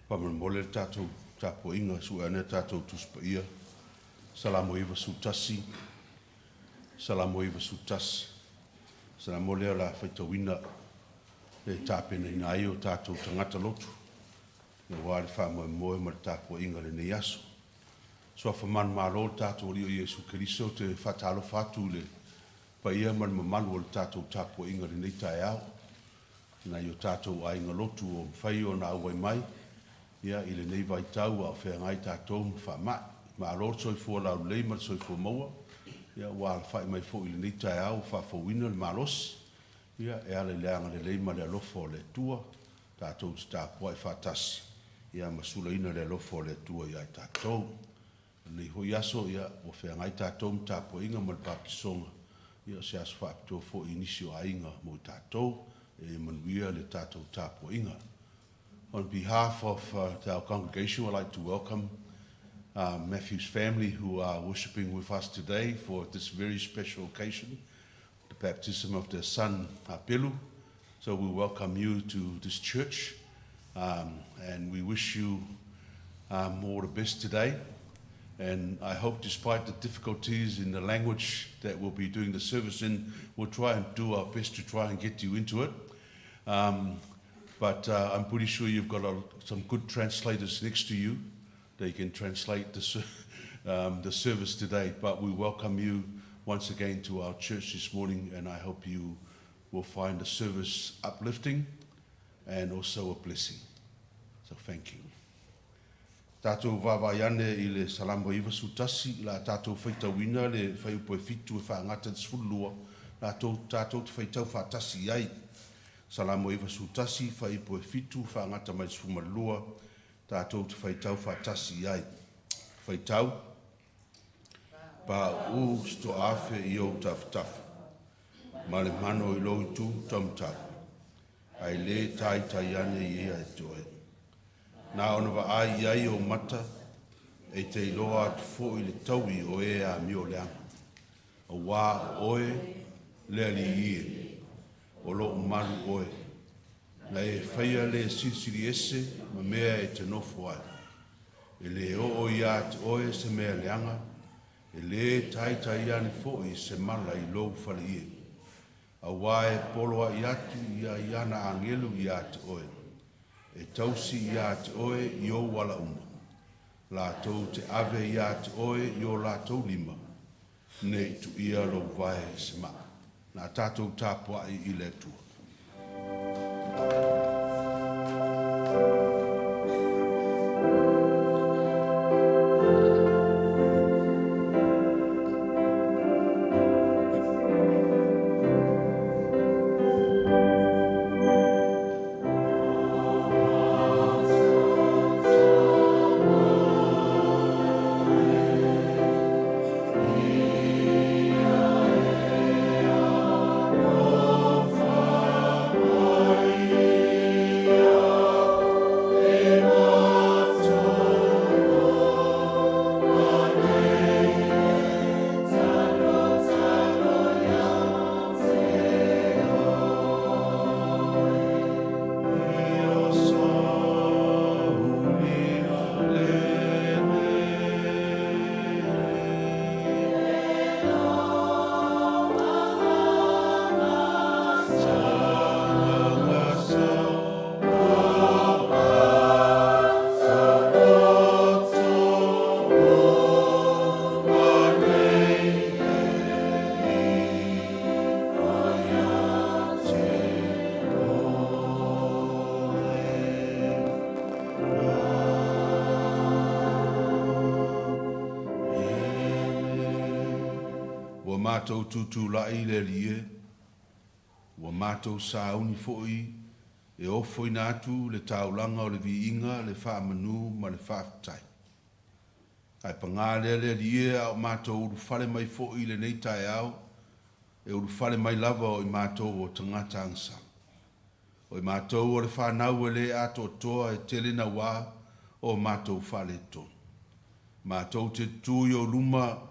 Pamamole tātou tāpo inga su ane tātou tuspa ia. Salamo iwa su tasi. Salamo iwa su tas. Salamo lea la whaitawina. Le tāpena ina ai o tātou tangata lotu. Ne wāre whamoe moe ma le tāpo inga le nei aso. So whaman maro tātou rio Iesu Keriso te whatalo whatu le. Pa ia man mamalu o le tātou tāpo inga le nei tae au. Na i o tātou ainga lotu o whai o na auai mai. Ia i le nei vai tau a whea ngai tātou whamai. Ma alo soifua lau lei ma soifua maua. Ia wāla whai mai fo i le nei tae au whawhawina le malos. Ia e ale leanga le lei ma le alofo le tua. Tātou te tāpua i whatasi. Ia masula ina le alofo le tua ia i tātou. Nei hoi aso ia o whea ngai tātou tāpua inga ma le papisonga. Ia se aso whapitoa fo i nisi o ainga mo i tātou. E manuia le tātou tāpua inga. On behalf of our congregation, I'd like to welcome Matthew's family who are worshipping with us today for this very special occasion, the baptism of their son, Pelu. So we welcome you to this church and we wish you all the best today. And I hope despite the difficulties in the language that we'll be doing the service in, we'll try and do our best to try and get you into it. But I'm pretty sure you've got some good translators next to you. They can translate the service today. But we welcome you once again to our church this morning, and I hope you will find the service uplifting and also a blessing. So thank you. Tātou wawaiane I le salamo iwa sutasi, la tātou whaitawina le whaiupoe fitu e whaangata tsulua, la tātou te whaitau whatasi ai. Salamo iwa sutasi, whaiupoe fitu, whaangata mai tsumalua, tātou te whaitau whatasi ai. Whaitau, pa u sto afe I o taftafu, ma le mano I loi tu tamtau, ai le taitaiane ia e toe. Nā ona wa ai ai o mata, e te iloa atu fo I le taui o e a mio leanga. O wā oe, lea li ie, o lo maru oe. Na e whaia le sisiri ese, ma mea e te nofo ai. E le o ia te oe se mea leanga, e le taitaiane fo I se mala I lou whale ie. A wā e poloa I atu ia iana angelu ia te oe. E tausi ia te oe I o wala uma. La tau te ave ia te oe I o la tau lima. Nei tu ia lo vai se maa. Nā tātou tāpua I le tua. Mātou tutu lai le lie, wa mātou sauni foi, e ofoi nātu le taulanga o le viinga, le whaamanu ma le whaafitai. Ai pangā le lie au mātou uru whale mai foi le nei tae au, e uru whale mai lava o I mātou o tangata angsa. O I mātou o le whanau e le ato toa e telena wā o mātou whale ton. Mātou te tui o luma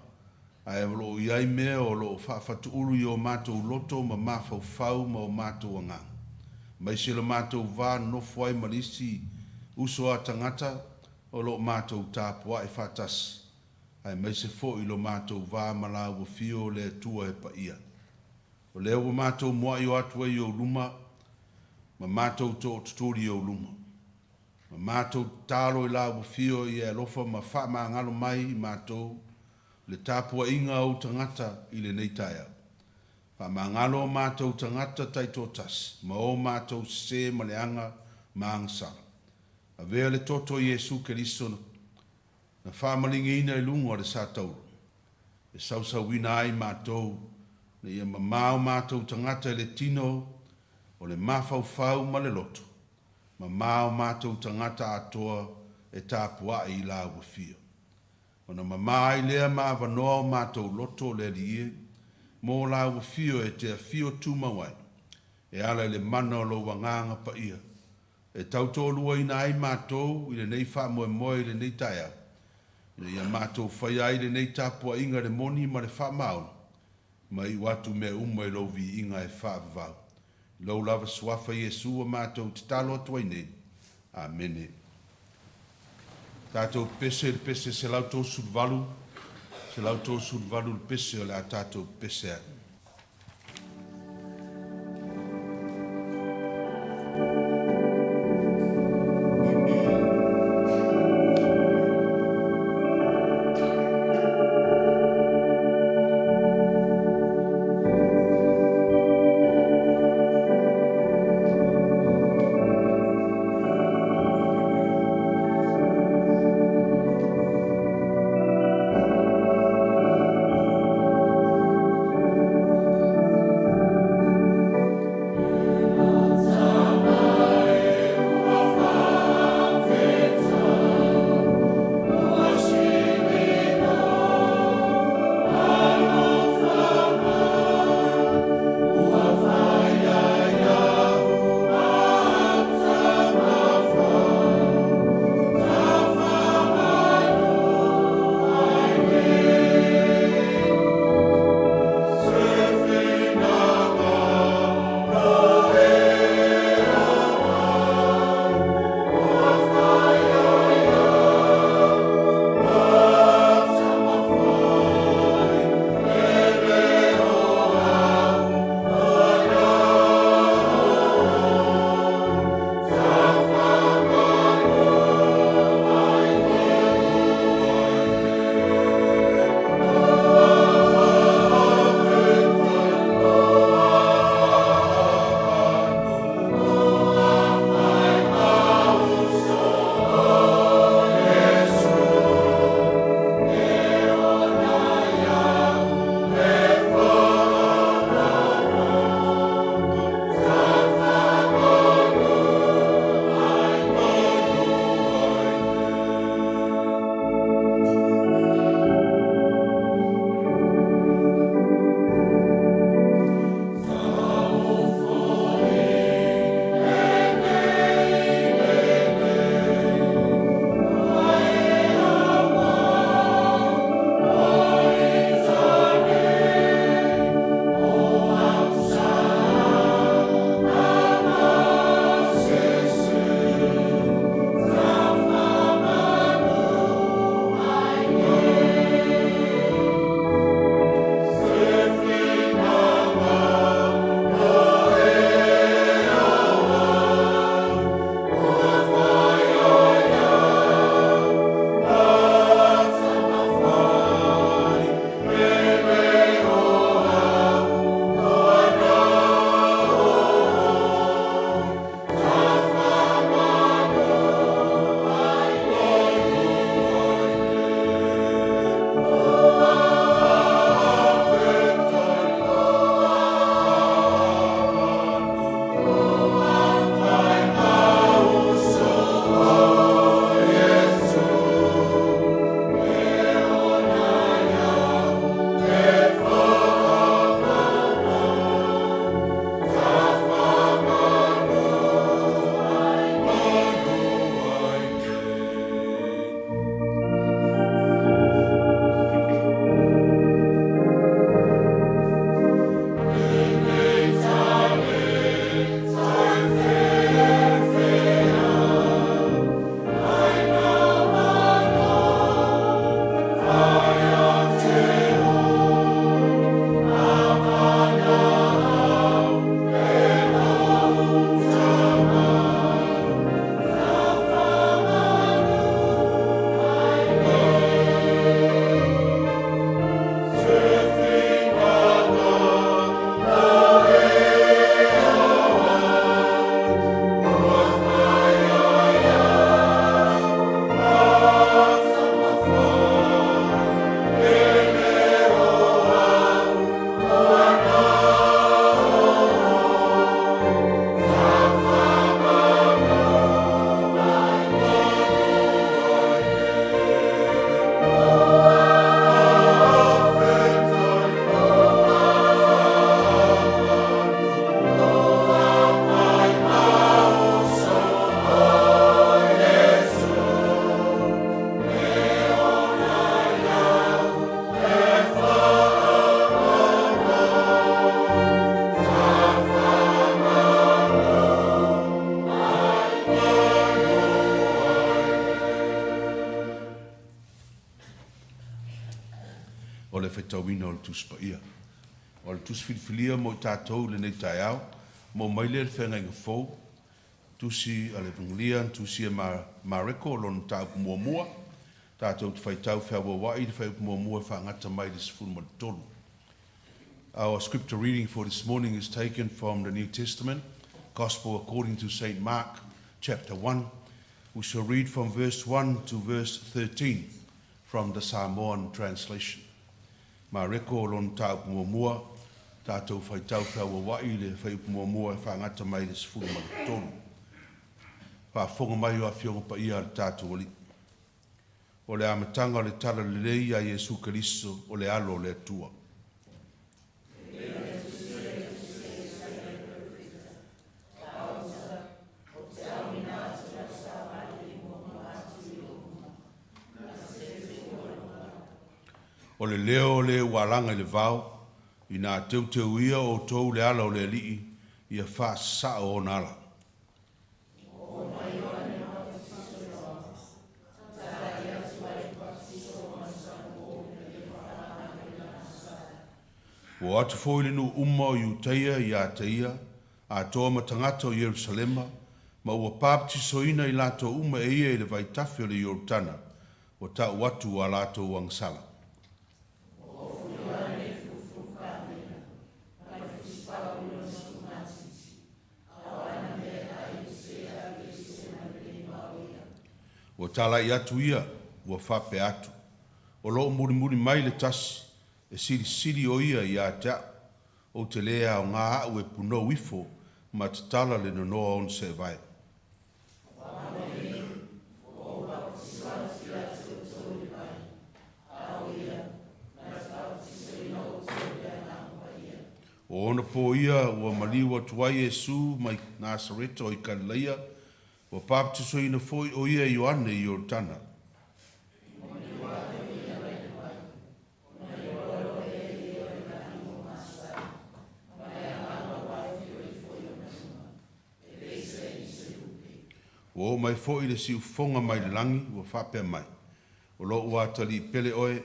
ai lo iai mea o lo whawhatu uru I o mātou loto ma mawhau ma o mātou anga. Mai se le mātou wā nofo ai marisi uso a tangata o lo mātou tāpua e whātas. Ai mai se fo i lo mātou vā malau o fio le tua e pa ia. O leo o mātou mua i o atua i o luma, ma mātou to tutori o luma. Ma mātou tālo i la o fio i e lofa ma wha ma ngalo mai i mātou le tāpua inga o tangata i le neitaia. Wha ma ngalo mātou tangata taitotas, ma o mātou se ma le anga ma angsara. A vea le toto Jesu Keristo na whamalingi ina i lungo le sātauru. E sausauina ai mātou, na ia mamau mātou tangata le tino, o le mawhauwhau ma le loto. Mamau mātou tangata atoa e tāpua i la wafia. O na mamai lea maavanoa mātou loto le lie, mō la wafio e te fio tūmawai. E ala le mana o lo wanganga pa ia. E tautolua ina ai mātou, i le nei wha moe moe le nei taia. Ia mātou whai ai le nei tāpua inga le moni ma le wha mauna. Ma i watu me umo e lovi inga e wha vau. Lau lava swafa Yesu a mātou te talo atua nei. Amene. Tātou pese le pese se lautou survalu. Se lautou survalu le pese o le a tātou pese a. le whetawina o le tuspa ia. O le tusfilfilia mo I tātou le nei tai au, mo maile le whenga inga fōu, tusi a le vungulia, tusi a mareko o lona tāupu muamua, tātou te whaitau whiawa wai, te whaiupu muamua whaangata mai le sifuru ma le tolu. Our scripture reading for this morning is taken from the New Testament, Gospel according to St. Mark, chapter 1. We shall read from verse 1 to verse 13 from the Samoan translation. Mareko lon tāupu muamua, tātou whaitau whiawa wai le whaiupu muamua whaangata mai le sifuru ma le tolu. Whaafonga mai o a whionga pa ia le tātou ali. O le amatanga o le tala le lei a Iesu Keriso o le alo o le atua. O le leo le walanga le vau, I nā teuteu ia o tou le ala o le alii, ia wha sa o nala. O atu fōi le nu umma o Iuteia I a teia, a toa matangata o Yerusalema, ma ua pāptisoina I lato umma e ia I le vaitafi o le Yorutana, o ta watu a lato wangsala. O tala I atu ia, ua whape atu. O loo muri mai le tasi, e siri o ia I a tea, o te lea o ngā au e puno wifo, ma te tala le nonoa on se vai. O ona po ia, ua maliwa tuai Yesu mai Nasareta o I Galileia, ua paptisoina foi o ia Ioane I Yorutana. O mai foi le siu fonga mai le langi, ua whapea mai. O lo ua tali pele oe,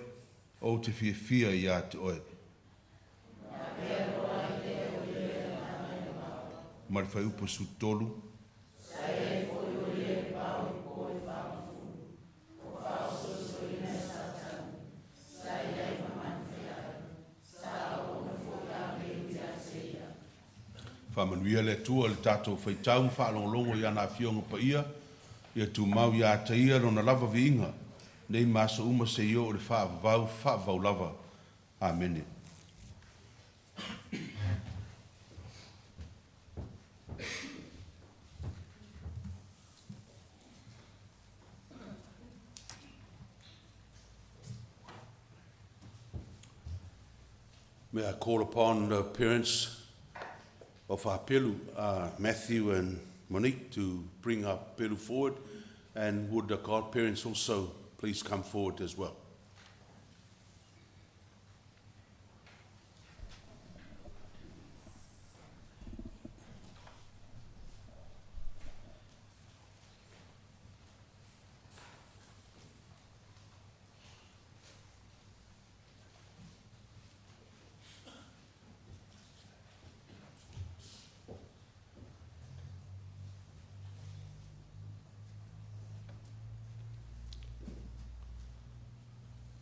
o te fia I a te oe. Mari whai upo su tolu. Whamanuia le tua le tātou whaitau whaalongolongo I ana whionga pa ia tu mau I a taia rona lava viinga, nei maso uma se io o le whaavau lava. Amen. May I call upon the parents of our Pelu, Matthew and Monique, to bring our Pelu forward, and would the godparents also please come forward as well.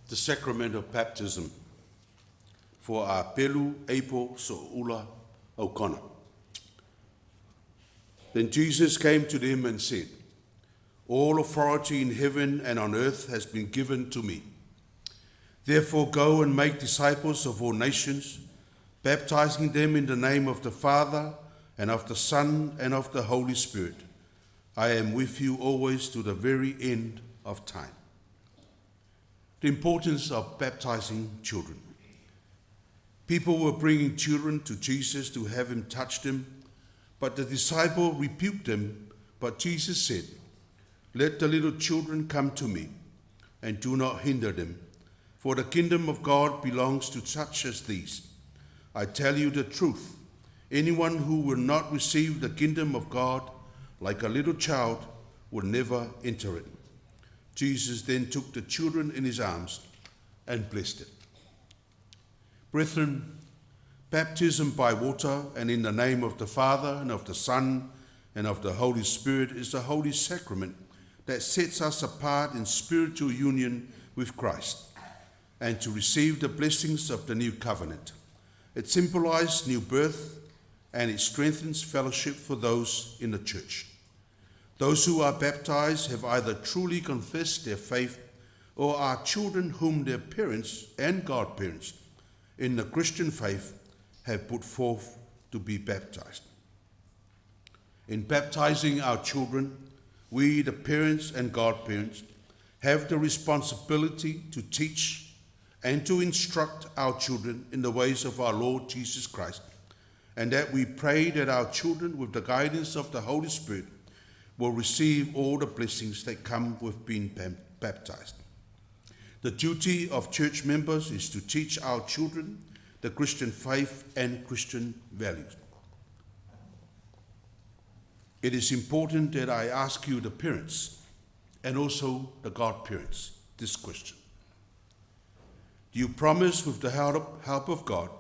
The sacrament of baptism for our Pelu Eipo So'ula Okona. Then Jesus came to them and said, "All authority in heaven and on earth has been given to me. Therefore go and make disciples of all nations, baptizing them in the name of the Father and of the Son and of the Holy Spirit. I am with you always to the very end of time." The importance of baptizing children. People were bringing children to Jesus to have him touch them, but the disciple rebuked them. But Jesus said, "Let the little children come to me, and do not hinder them, for the kingdom of God belongs to such as these. I tell you the truth, anyone who will not receive the kingdom of God like a little child will never enter it." Jesus then took the children in his arms and blessed it. Brethren, baptism by water and in the name of the Father and of the Son and of the Holy Spirit is the holy sacrament that sets us apart in spiritual union with Christ and to receive the blessings of the new covenant. It symbolizes new birth and it strengthens fellowship for those in the church. Those who are baptized have either truly confessed their faith or are children whom their parents and godparents in the Christian faith have put forth to be baptized. In baptizing our children, we, the parents and godparents, have the responsibility to teach and to instruct our children in the ways of our Lord Jesus Christ, and that we pray that our children, with the guidance of the Holy Spirit, will receive all the blessings that come with being baptized. The duty of church members is to teach our children the Christian faith and Christian values. It is important that I ask you, the parents, and also the godparents, this question. Do you promise, with the help of God,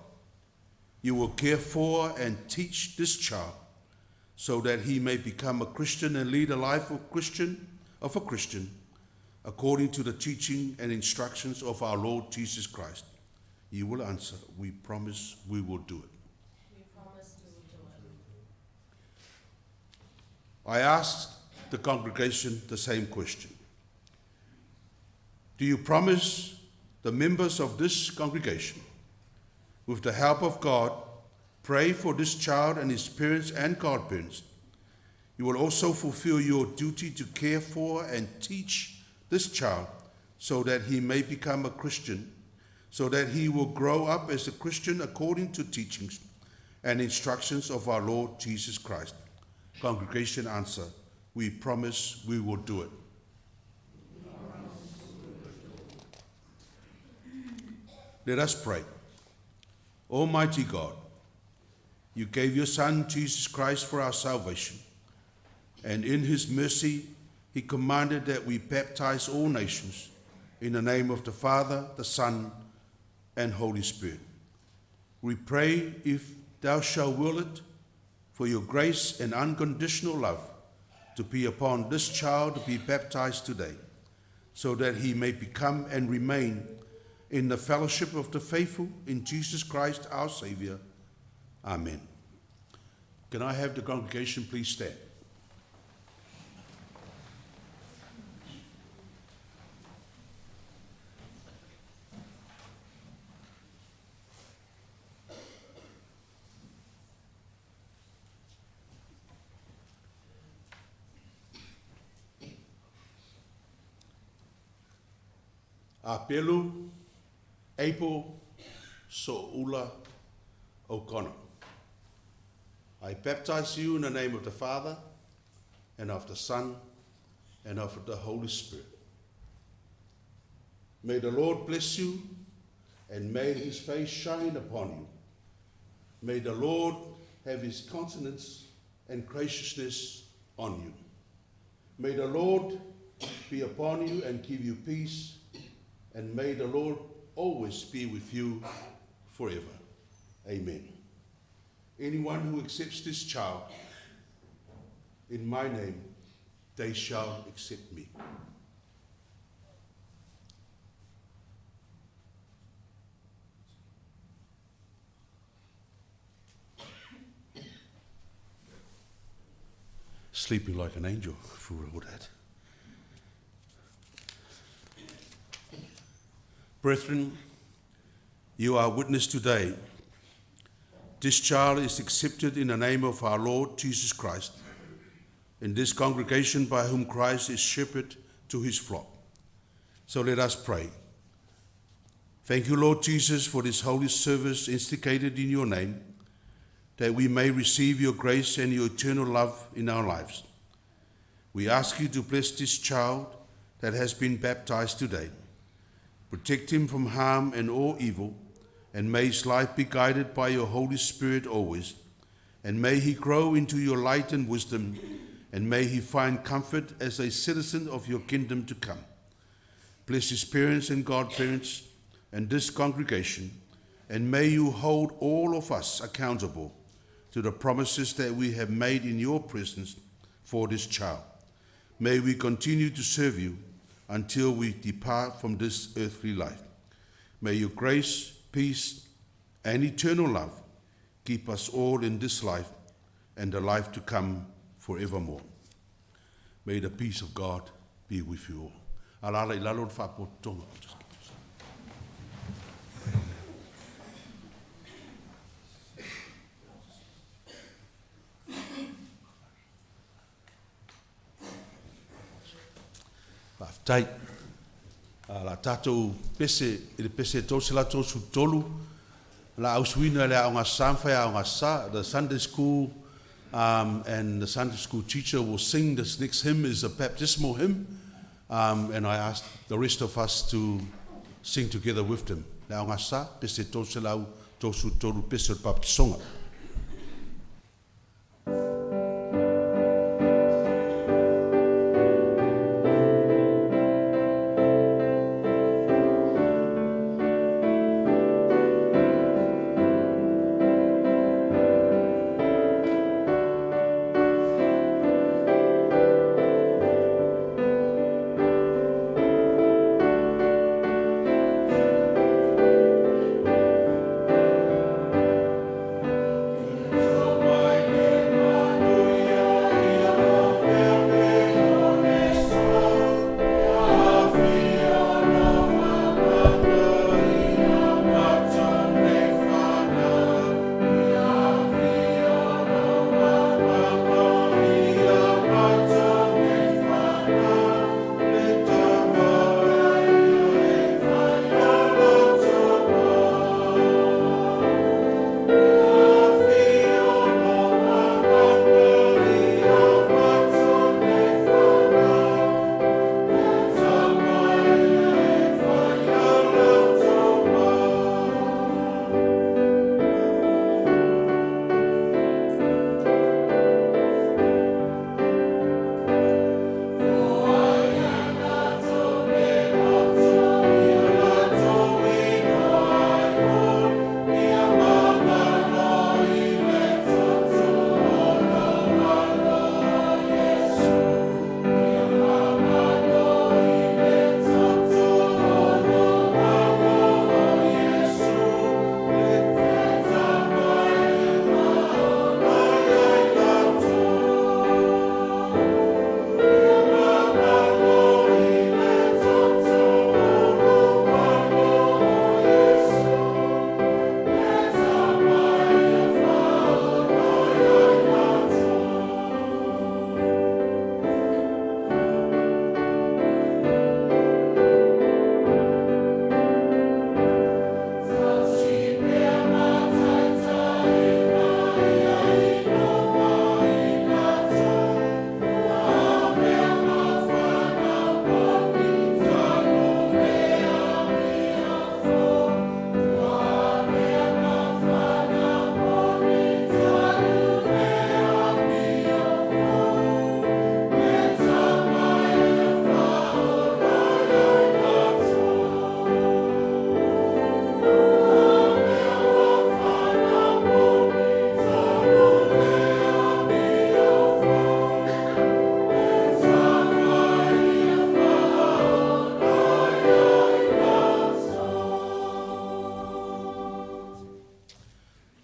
you will care for and teach this child so that he may become a Christian and lead a life of a Christian, according to the teaching and instructions of our Lord Jesus Christ? You will answer, we promise we will do it. We promise we will do it. I asked the congregation the same question. Do you promise the members of this congregation, with the help of God, pray for this child and his parents and godparents? You will also fulfill your duty to care for and teach this child so that he may become a Christian, so that he will grow up as a Christian according to teachings and instructions of our Lord Jesus Christ. Congregation answer, we promise we will do it. Let us pray. Almighty God, you gave your Son, Jesus Christ, for our salvation, and in his mercy, he commanded that we baptize all nations in the name of the Father, the Son, and Holy Spirit. We pray, if thou shalt will it, for your grace and unconditional love to be upon this child to be baptized today, so that he may become and remain in the fellowship of the faithful in Jesus Christ our Savior. Amen. Can I have the congregation please stand? Apelu, April, So'ula, O'Connor. I baptize you in the name of the Father, and of the Son, and of the Holy Spirit. May the Lord bless you, and may his face shine upon you. May the Lord have his countenance and graciousness on you. May the Lord be upon you and give you peace, and may the Lord always be with you forever. Amen. Anyone who accepts this child in my name, they shall accept me. Sleeping like an angel for all that. Brethren, you are witness today. This child is accepted in the name of our Lord Jesus Christ, in this congregation by whom Christ is shepherd to his flock. So let us pray. Thank you, Lord Jesus, for this holy service instigated in your name, that we may receive your grace and your eternal love in our lives. We ask you to bless this child that has been baptized today. Protect him from harm and all evil, and may his life be guided by your Holy Spirit always. And may he grow into your light and wisdom, and may he find comfort as a citizen of your kingdom to come. Bless his parents and godparents and this congregation, And may you hold all of us accountable to the promises that we have made in your presence for this child. May we continue to serve you until we depart from this earthly life. May your grace, peace, and eternal love keep us all in this life and the life to come forevermore. May the peace of God be with you all. Alala I lalo whapotonga. Tai la tatou pese ele pese tose la tosu tolu la auswina le aonga samfa aonga sa the Sunday school and the Sunday school teacher will sing. This next hymn is a baptismal hymn, and I asked the rest of us to sing together with them. Le aonga sa pese tose la tosu tolu pese baptisonga.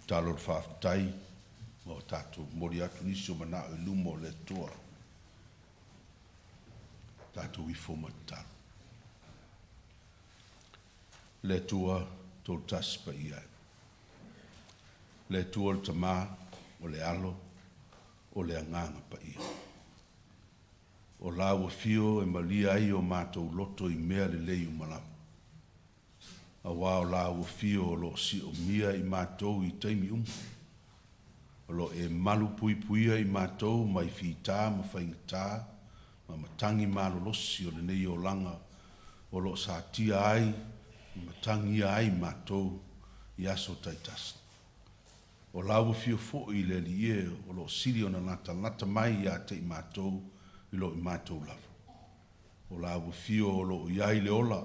Tālor whaatai, o tātou mori atu nisi o mana o lumo le toa. Tātou I foma tālu. Le toa tō taspa ia. Le toa le tamā, o le alo, o le anganga pa ia. O lawa fio e malia ai o mātou loto I mea le lei o malamu. A wao la o fio o lo si o mia I mātou I taimi O lo e malu pui puia I mātou mai whita ma whaingatā, ma matangi malo losi o le nei o langa, o lo sa tia ai, matangi ai mātou I aso taitasi. O la o fio fo I le li e, o lo siri o na nata mai I a te I mātou, I lo I mātou lava. O la o fio o lo iai le ola,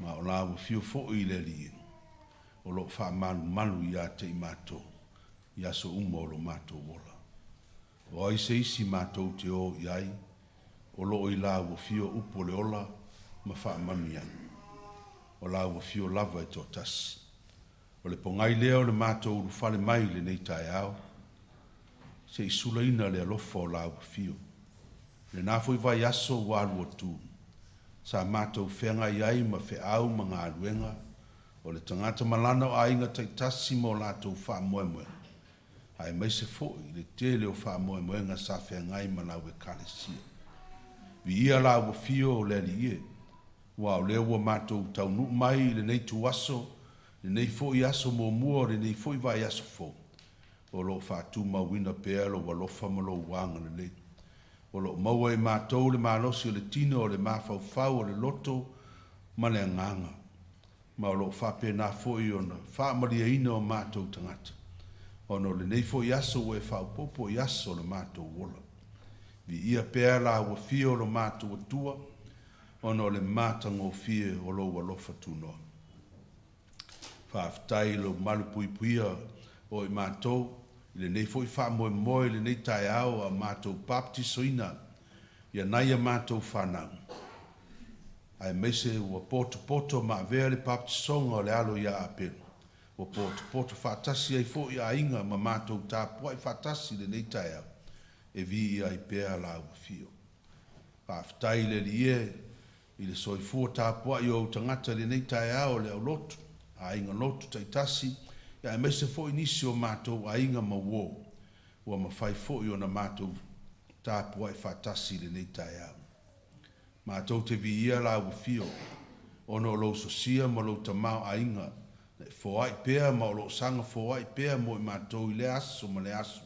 ma o la o fio fo I le li. o lo wha malu ia te i mātou, ia so uma o lo mātou wola. O ai se isi mātou te o iai, o lo i la ua fio upo le ola, ma wha manu ia. O la ua fio lava e tō tasi. O le pongai leo le mātou uru whale mai le nei tae au, se i sula ina le alofa o la ua fio. Le nāfo i vai aso wa alua tū. Sa mātou whenga iai ma whe au ma ngā aluenga, o le tangata malana o ainga taitasi mo lātou wha moe moe. Ai mai se foi le tele o wha moe moe nga sa whengai ma lau e kalesia. Vi ia la ua fio o le li ie. Wa o leo ua mātou tau nu mai le nei tu aso, le nei fo i aso mo mua, le nei fo i vai aso fo. O lo wha tu mawina pēr lo walofa ma lo wanga le le. O lo maua i mātou le mālosi o le tino o le māwhau whau o le loto ma le nganga. Ma o lo wha pēnā fo i ona, wha maria ina o mātou tangata. Ono le nei fo i aso o e whau popo i aso le mātou wola. Vi ia pēr la ua fio lo mātou atua, ono le mātango fie o lo walofa tūnoa. Whaaftai lo malupuipuia o i mātou, le nei foi wha moe moe le nei tae au a mātou baptisoina, ia naia mātou whanau. Ai meise ua poto ma vea le baptisonga o le alo ia apelu. Ua poto whaatasi ai fo ia inga ma mātou tāpua i whaatasi le nei tae au, e vi ia i pēa la ua fio. Whaaftai le li e, i le soifua tāpua i o tangata le nei tae au le au lotu, a inga lotu taitasi, ia e mese fo inisi o mātou a inga ma wō, ua ma whai fo i o na mātou tāpua i whaatasi le nei tae au. Mātou te vi ia la ua fio, ono lo sosia ma lo tamau a inga, le foai pēa ma o lo sanga foai pēa mo i mātou i le aso ma le aso,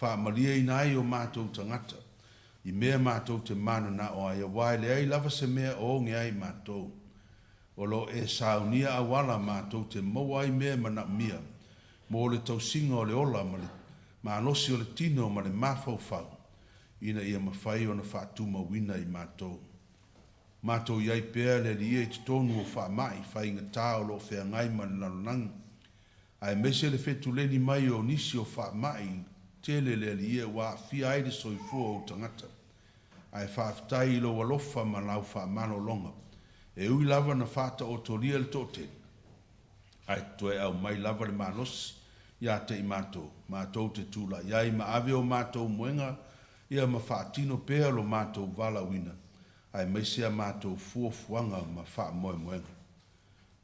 wha malia i nai o mātou tangata, i mea mātou te mana na o ai a wai le ai lava se mea o nge ai mātou. O lo e saunia a wala mātou te mawai mea mana mia, mo le tausinga o le ola ma le maanosi o le tino ma le mafau fau, ina ia mawhai o na whaatuma wina i mātou. Mātou iai pēa le li e te tonu o wha mai, whai inga tā o lo whea ngai ma le nalonang. Ai mese le whetu leni mai o nisi o wha mai, tele le li e wa fia aile soifua o tangata. Ai whaaftai lo walofa ma lau wha mano longa. E ui lava na whata o toria le tote. Ai toe au mai lava le manosi, ia te i mātou. Mātou te tūla iai ma ave o mātou muenga, ia ma whaatino pēa lo mātou vala wina. Ai meisia mātou fuafuanga ma wha moe moenga.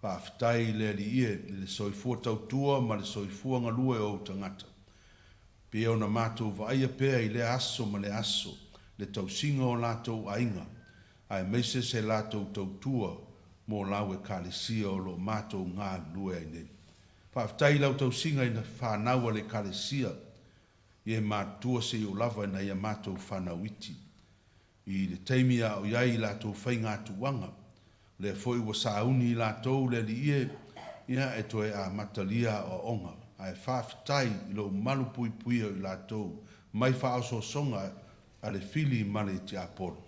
Whaaftai le li ie le soifua tautua ma le soifua ngalue o tangata. Pea o na mātou vaia pēa i le aso ma le aso, le tausinga o lātou ainga. Ai meise se lātou tautua mō lau e kālesia o lo mātou ngā lue ai nei. Whaaftai lau tausinga i na whānaua le kālesia, i e mātua se o lava na ia mātou whanauiti. I le teimia o iai lātou whai ngā tuanga, le foi wa sauni lātou le li ie, ia e toe a matalia o onga. Ai whaaftai i lo malu pui pui o i lātou, mai whaaso songa a le fili male te apolo.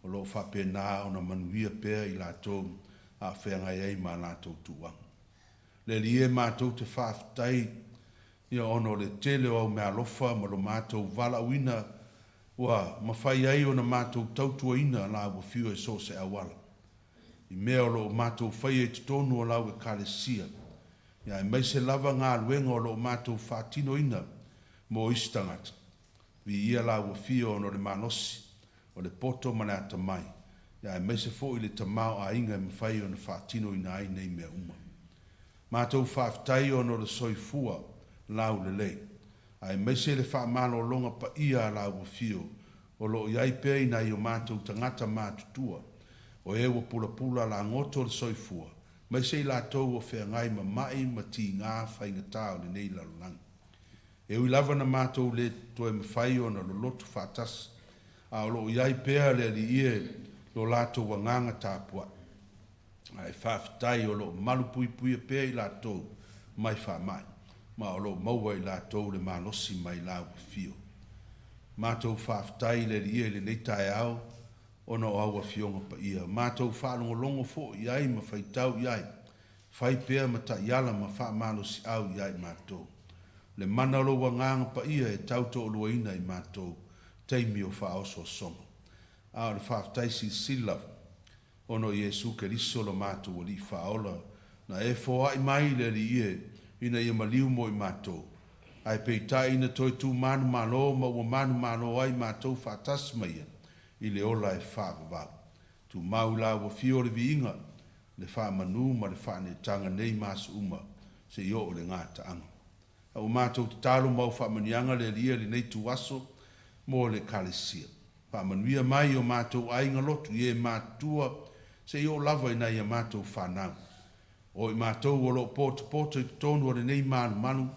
O lo whapena o na manuia pēr i lātou a whenga iei ma lātou tuanga. Le li e mātou te whaaftai, ia ono le tele o mea lofa ma lo mātou vala wina, wa mawhai ai o na mātou tautua ina la ua whiu e so se awala. I mea o lo mātou whai e te tonu o lau e kālesia. Ia e mai se lava ngā luenga o lo mātou whātino ina mo istangata. Vi ia la ua whiu o no le manosi, o le poto ma le ata mai. Ia e mai se fo i le tamau a inga e mawhai o na whātino ina ai nei mea uma. Mātou whaafitai o no le soifua lau le lei. Ai mai se le whaamalo longa pa ia la ua whiu, o lo iai pēi na i o mātou tangata mātutua, o e wa pula pula la ngoto le soifua, mai se i la tau o whea ngai ma mai ma ti ngā whainga tāo le nei lalang. E ui lava na mātou le toe mawhai o na lo lotu whātas, a o lo iai pēa le li ie lo lātou wa nganga tāpua. Ai whaafitai o lo malupui pui pēa i lātou mai whaamai. Ma o lo maua i lātou le malosi mai lau whio. Mātou whaaftai le rie le nei tae au, ona o aua whionga pa ia. Mātou whaalongo longo fo i ai ma whaitau i ai. Fai pea ma ta iala ma wha malo si au ia i mātou. Le mana lo wanganga pa ia e tauto o luaina i mātou. Teimi o wha oso songa. Ao le wha taisi silav. Ono Yesu ke riso lo mātou o li wha ola. Na e fōa i mai le li ie. Ina ia maliu mo i mātou. Ai pei taina toi tu manu malo ma ua manu malo ai mātou wha tasma ia. I le ola e wha vavau. Tu mau la wa fio le viinga. Le wha manu ma le wha ne tanga nei masu uma. Se i o le ngāta anga. O mātou te talo mau wha manianga le lia le nei tu aso. Mo le kalesia. Wha manuia mai o mātou ainga lotu. Ie mātua. Se i o lava ina ia mātou whanau. O i mātou o lo pōta i tonu o le nei manu manu.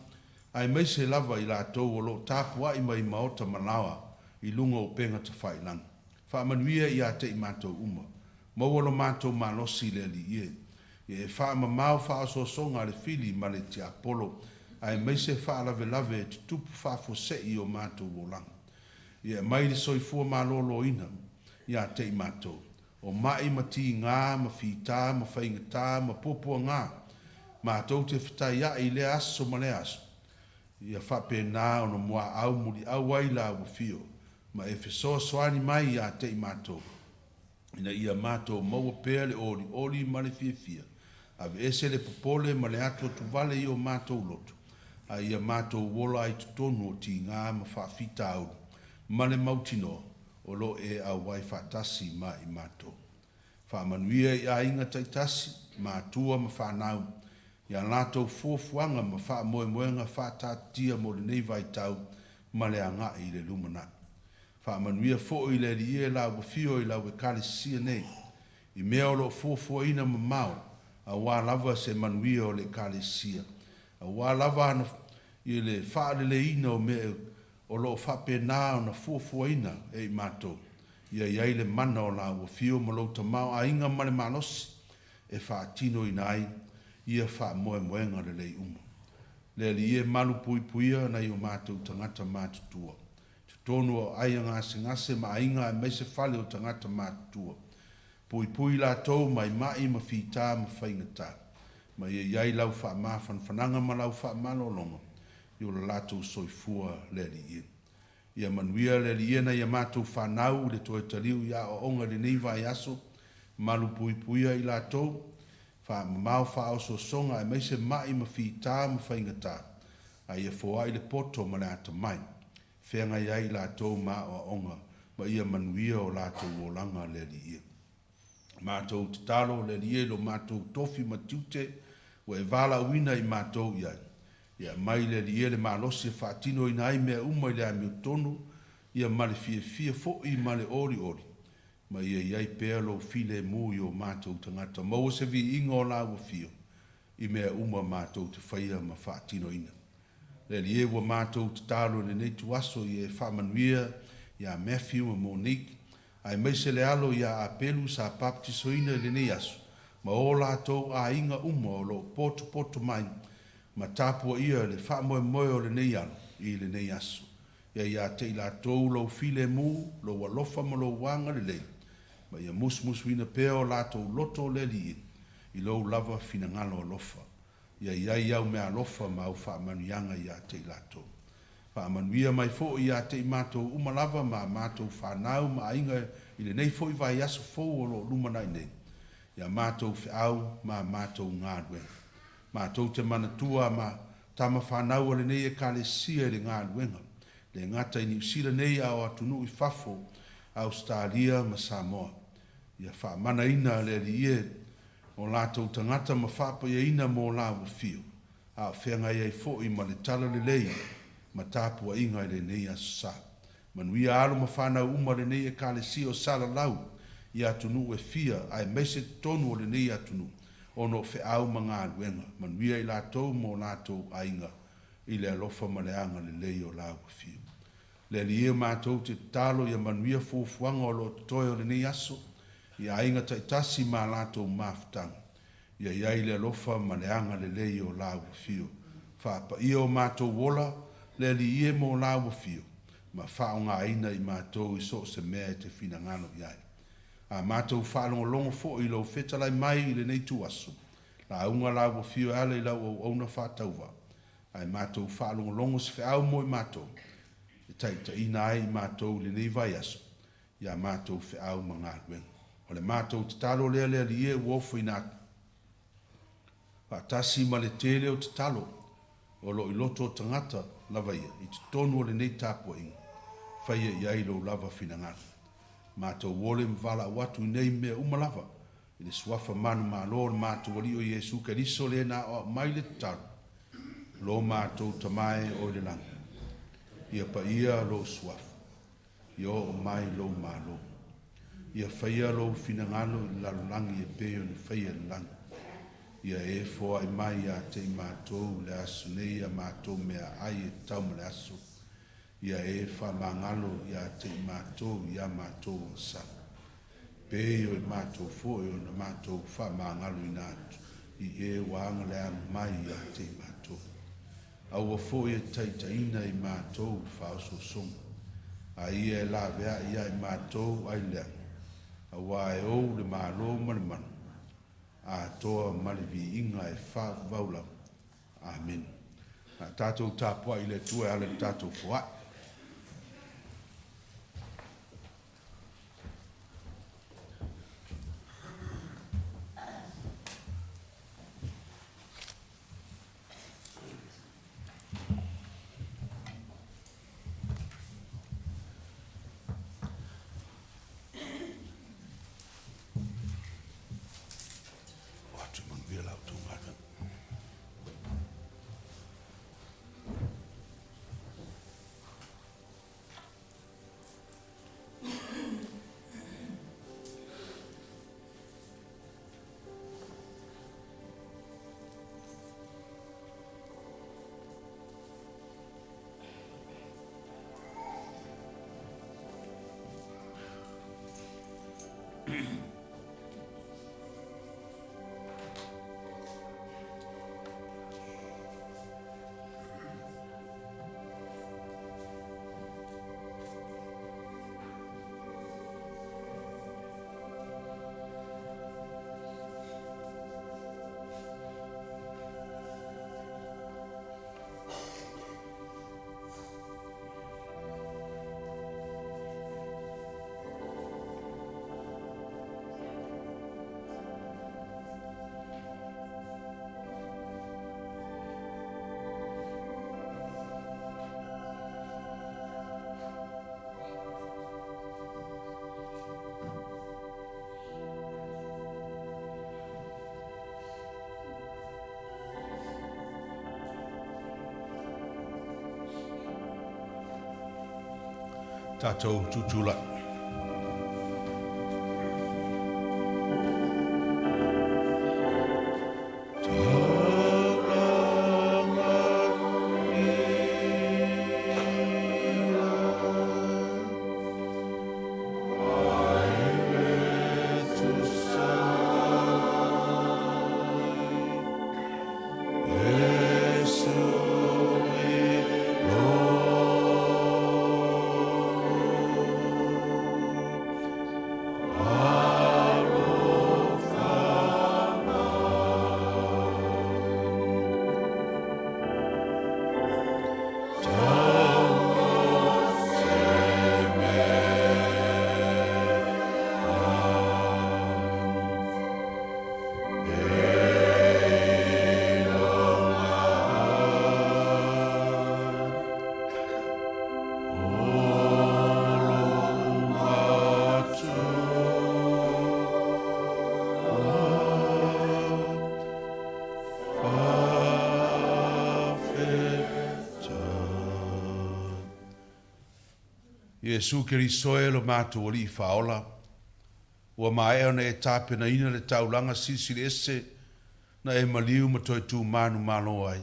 Ai mai se lava i lātou o lo tāpua i mai maota malawa. I lunga o penga ta whailang. Wha manuia i a te i mātou uma. Mauolo mātou malosi le li ie. E wha mamau wha aso songa le fili ma le te apolo. Ai mai se wha lave lave e tupu wha fosei o mātou o lang. E mai le soifua malolo ina. I a te i mātou. O mai ma ti ngā, ma whita, ma whaingata, ma popua ngā. Mātou te whatai a i le aso ma le aso. Ia whape nā ono mua au muri au waila au fio. Ma e whesoa soani mai a te i mātou. Ina ia mātou maua pēr le oli ma le fia. Ave ese le popole ma le ato tu vale i o mātou lotu. A ia mātou wola i tutonu o ti ngā ma whawhita au. Ma le mautino o lo e au wai whatasi ma i mātou. Whamanuia i a inga taitasi, mātua ma whanau. Ia lātou fuafuanga ma wha moe moenga whatatia mo le nei vai tau ma le anga i le lumana. Whamanuia fo i le rie lau wafio i lau e kare sia nei. I mea o lo fuafua ina ma mau a wā lava se manuia o le kare sia. A wā lava ana i le whaare le ina o mea o lo whape nā o na fuafua ina e i mātou. Ia iai le mana o lau wafio ma lo tamau a inga ma le malosi e whaatino i nai. Ia wha moe moenga le lei uma. Le li e malu pui puia na i o mātou tangata mātutua. Tonu o ai ngase ma inga e meise whale o tangata mātutua. Pui pui la tau mai mai ma whita ma whaingata. Ma ia iai lau wha mawhan whananga ma lau wha malolonga. I o la lātou soifua le li e. Ia manuia le li e na ia mātou whanau le toe taliu ia o onga le neiva i aso. Malu pui puia i la tau. Wha mau wha oso songa e meise mai ma whita ma whaingata. A ia fōa i le poto ma le ata mai. Whenga iai la tō ma o onga ma ia manuia o la tō o langa le li ia. Mātou te talo le li ia lo mātou tofi ma tiute o e vala uina i mātou iai. Ia mai le li ia le malosi e whaatino i nai mea uma i le ami o tonu ia ma le fia fo i ma le ori ori. Ma ia iai pēr lo file mui o mātou tangata. Mau se vi inga o la ua fio. I mea uma mātou te whaia ma whaatino ina. Le li e wa mātou te talo le nei tu aso i e whamanuia i a Matthew a Monique. Ai meise le alo i a apelu sa baptisoina le nei aso. Ma o lātou a inga uma o lo poto mai. Ma tāpua ia le whamoe moe o le nei alo i le nei aso. Ia te i lātou lo file mu, lo walofa ma lo wanga le lei. Ma ia musmus wina peo lātou loto le li i lo lava fina ngalo o lofa. Ia iau mea lofa ma au whaamanuianga i a te i lātou. Whaamanuia mai fo i a te i mātou umalava ma mātou whanau ma inga i le nei fo i vai aso fo o lo lumanai nei. Ia mātou whiau ma mātou ngādwe. Mātou te manatua ma tama whanau le nei e kale sia le ngādwenga. Le ngata i New Zealand nei au atunu i Fafo, Australia ma Samoa. Ia whaamana ina le li e o lātou tangata ma whapa ia ina mō lāwa fio. A whenga iai fo i ma le tala le lei ma tāpua inga i le nei aso sa. Manuia alo ma whanau uma le nei e ka le si o sala lau i atunu e fia ai meise tonu o le nei atunu o no whiau ma ngā luenga. Manuia i lātou mō lātou ainga i le alofa ma le anga le lei o lāwa fio. Le li e mātou te talo i a manuia fuafuanga o lo toi o le nei aso i a inga taitasi ma lātou mafutanga. Ia iai le alofa ma le anga le lei o lāwa fio. Whapa ia o mātou wola le li e mō lāwa fio. Ma whao ngā ina i mātou i so se mea te whina ngano iai. A mātou whalongo longo fo i lo whetalai mai i le nei tu aso. La unga la wa fio ale la o ona whātauwa. Ai mātou whaalongolongo se whiau mo I mātou. E taitaina ai mātou le nei vai aso. Ia mātou whiau mga luenga. O le mātou te talo lea lea li e uofo I nātu. Whaatasi ma le tele o te talo. O lo I loto o tangata lava ia. I te tonu o le nei tāpua inga. Whaia I ai lo lava whinangana. Mātou wole mwala watu nei mea umalava. I le suafa manu mālo le mātou wali o Jesu Keriso le na o mai le taru. Lo mātou tamae o le langa. Ia pa ia lo suafa. Ia o mai lo mālo. Ia whaia lo finangalo I lalangi e peo ni whaia le langa. Ia e foa I mai a te mātou le aso nei a mātou mea ai e tau ma le aso. Ia e wha mangalo ia te mātou ia mātou o sana. Peo I mātou foe o na mātou wha mangalo I nātu. I e wanga le anu mai ia te mātou. Aua foe e taitaiina I mātou whao so song. A ia e la vea ia I mātou ai lea. Aua e ou le mālo mani manu. A toa malivi inga e wha vaula. Amen. A tātou tāpua I le tua e ale tātou foa. Tātou tutula. Jesu Keriso e lo mātou li whaola. Ua mai ona e tāpena ina le taulanga sisi le ese na e maliu ma toi tū manu malo ai.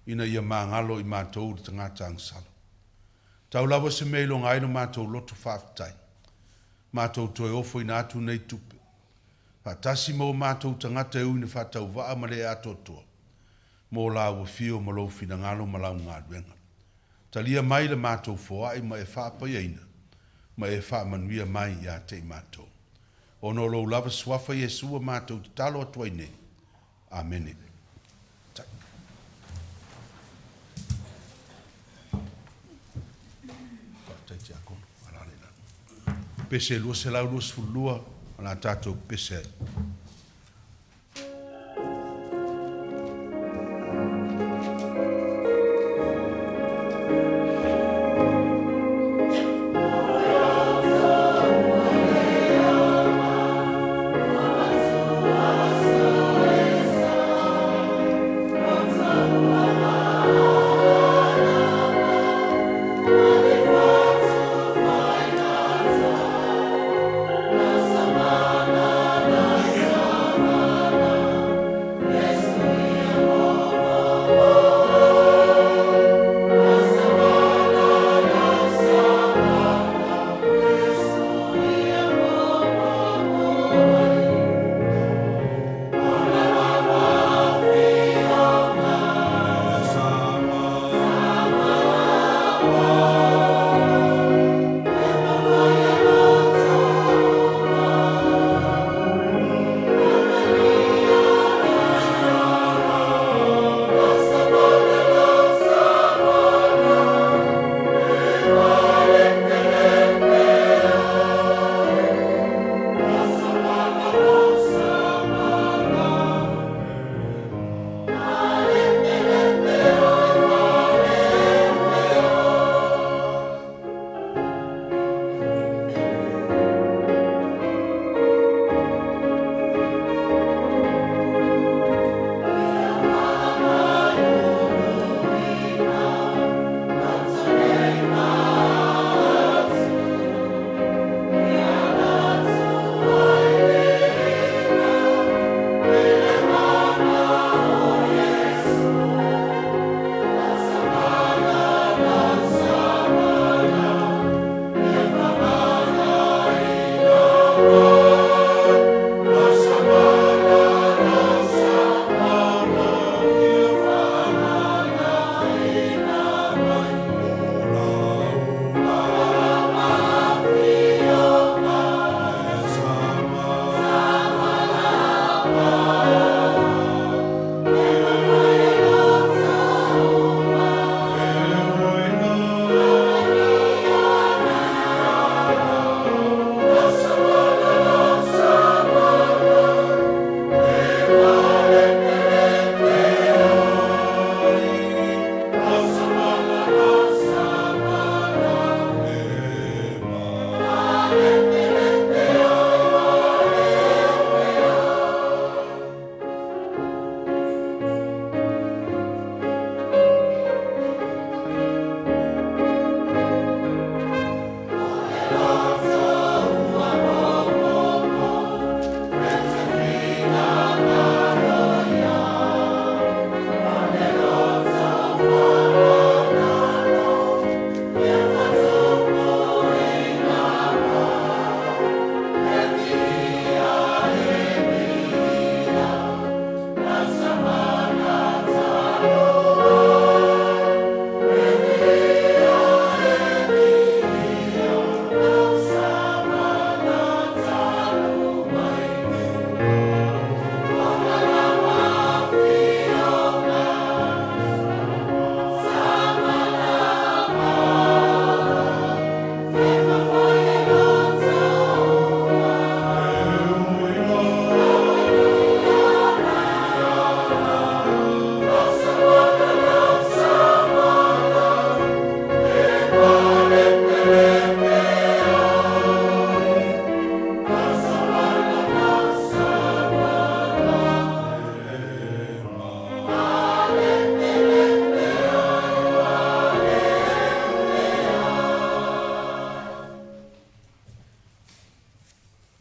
Ina ia māngalo I mātou le tangata angsala. Taulawa se meilo ngai no mātou loto whaafitai. Mātou toi ofo ina atu nei tupe. Whaatasi mo mātou tangata e uine whatau waa ma le atotoa. Mō la ua fio ma lo fina ngalo ma lau ngā ruenga. Talia mai le mātou foai ma e whaapayaina, ma e whaamanuia mai ia te mātou. Ono lo lava swafa Yesua mātou te talo atuai nei, Amene. Pese lua se lau lua sfulua, ana tātou pese.